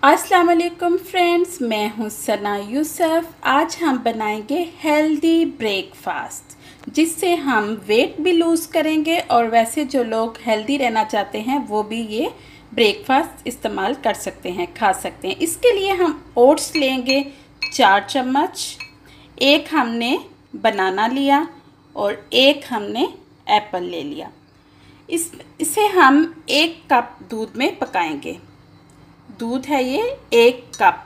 अस्सलाम वालेकुम फ्रेंड्स, मैं हूँ सना यूसुफ। आज हम बनाएंगे हेल्दी ब्रेकफास्ट जिससे हम वेट भी लूज़ करेंगे और वैसे जो लोग हेल्दी रहना चाहते हैं वो भी ये ब्रेकफास्ट इस्तेमाल कर सकते हैं, खा सकते हैं। इसके लिए हम ओट्स लेंगे 4 चम्मच, एक हमने बनाना लिया और एक हमने एप्पल ले लिया। इसे हम 1 कप दूध में पकाएंगे। दूध है ये 1 कप।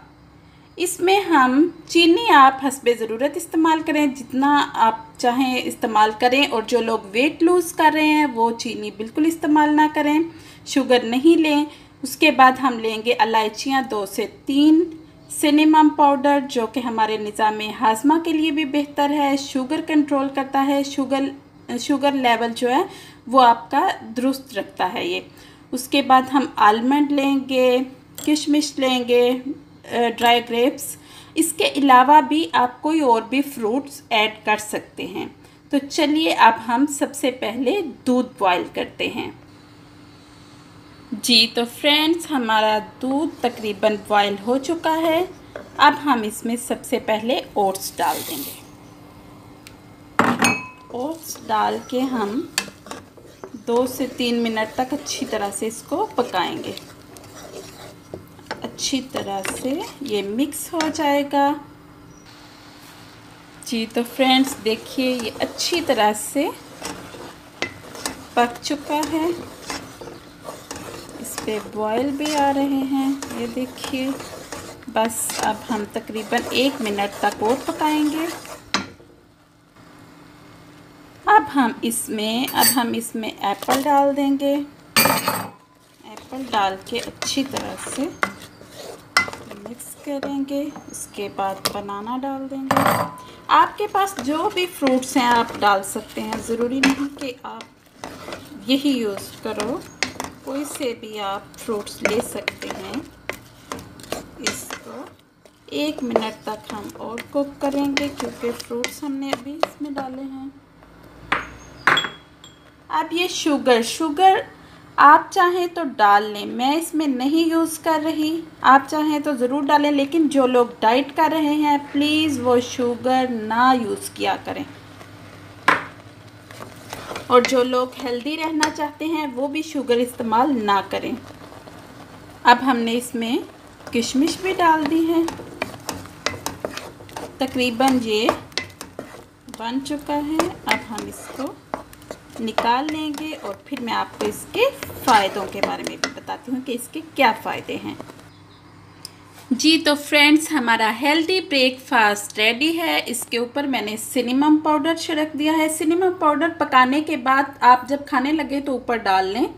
इसमें हम चीनी आप हस्बे ज़रूरत इस्तेमाल करें, जितना आप चाहें इस्तेमाल करें। और जो लोग वेट लूज़ कर रहे हैं वो चीनी बिल्कुल इस्तेमाल ना करें, शुगर नहीं लें। उसके बाद हम लेंगे इलायचियाँ 2 से 3, सिनेमम पाउडर जो कि हमारे निज़ाम हाजमा के लिए भी बेहतर है, शुगर कंट्रोल करता है, शुगर लेवल जो है वो आपका दुरुस्त रखता है ये। उसके बाद हम आलमंड लेंगे, किशमिश लेंगे, ड्राई ग्रेप्स। इसके अलावा भी आप कोई और भी फ्रूट्स ऐड कर सकते हैं। तो चलिए अब हम सबसे पहले दूध बॉईल करते हैं। जी तो फ्रेंड्स, हमारा दूध तकरीबन बॉईल हो चुका है। अब हम इसमें सबसे पहले ओट्स डाल देंगे। ओट्स डाल के हम 2 से 3 मिनट तक अच्छी तरह से इसको पकाएंगे। अच्छी तरह से ये मिक्स हो जाएगा। जी तो फ्रेंड्स देखिए, ये अच्छी तरह से पक चुका है। इस पे बॉयल भी आ रहे हैं, ये देखिए। बस अब हम तकरीबन 1 मिनट तक और पकाएंगे। अब हम इसमें एप्पल डाल देंगे। एप्पल डाल के अच्छी तरह से मिक्स करेंगे। उसके बाद बनाना डाल देंगे। आपके पास जो भी फ्रूट्स हैं आप डाल सकते हैं, ज़रूरी नहीं कि आप यही यूज़ करो, कोई से भी आप फ्रूट्स ले सकते हैं। इसको 1 मिनट तक हम और कुक करेंगे क्योंकि फ्रूट्स हमने अभी इसमें डाले हैं। अब ये शुगर आप चाहें तो डाल लें, मैं इसमें नहीं यूज़ कर रही। आप चाहें तो ज़रूर डालें, लेकिन जो लोग डाइट कर रहे हैं प्लीज़ वो शुगर ना यूज़ किया करें। और जो लोग हेल्दी रहना चाहते हैं वो भी शुगर इस्तेमाल ना करें। अब हमने इसमें किशमिश भी डाल दी है। तकरीबन ये बन चुका है। अब हम इसको निकाल लेंगे और फिर मैं आपको इसके फ़ायदों के बारे में भी बताती हूँ कि इसके क्या फ़ायदे हैं। जी तो फ्रेंड्स, हमारा हेल्दी ब्रेकफास्ट रेडी है। इसके ऊपर मैंने सिनेमम पाउडर छिड़क दिया है। सिनेमम पाउडर पकाने के बाद आप जब खाने लगे तो ऊपर डाल लें,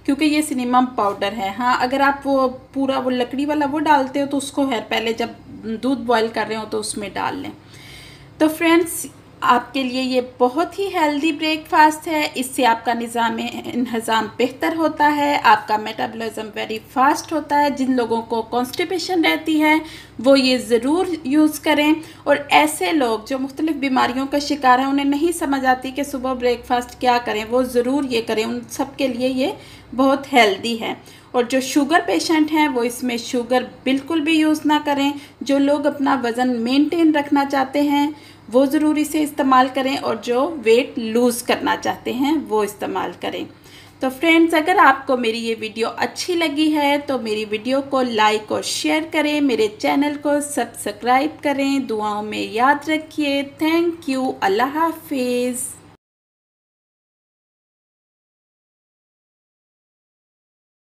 क्योंकि ये सिनेमम पाउडर है। हाँ, अगर आप वो पूरा वो लकड़ी वाला वो डालते हो तो उसको पहले जब दूध बॉईल कर रहे हो तो उसमें डाल लें। तो फ्रेंड्स, आपके लिए ये बहुत ही हेल्दी ब्रेकफास्ट है। इससे आपका निज़ाम बेहतर होता है, आपका मेटाबॉलिज्म वेरी फास्ट होता है। जिन लोगों को कॉन्स्टिपेशन रहती है वो ये ज़रूर यूज़ करें। और ऐसे लोग जो मुख्तलिफ़ बीमारियों का शिकार हैं, उन्हें नहीं समझ आती कि सुबह ब्रेकफास्ट क्या करें, वो ज़रूर ये करें। उन सब के लिए ये बहुत हेल्दी है। और जो शुगर पेशेंट हैं वो इसमें शुगर बिल्कुल भी यूज़ ना करें। जो लोग अपना वज़न मेंटेन रखना चाहते हैं वो ज़रूर इसे इस्तेमाल करें, और जो वेट लूज़ करना चाहते हैं वो इस्तेमाल करें। तो फ्रेंड्स, अगर आपको मेरी ये वीडियो अच्छी लगी है तो मेरी वीडियो को लाइक और शेयर करें, मेरे चैनल को सब्सक्राइब करें, दुआओं में याद रखिए। Thank you. अल्लाह हाफिज़।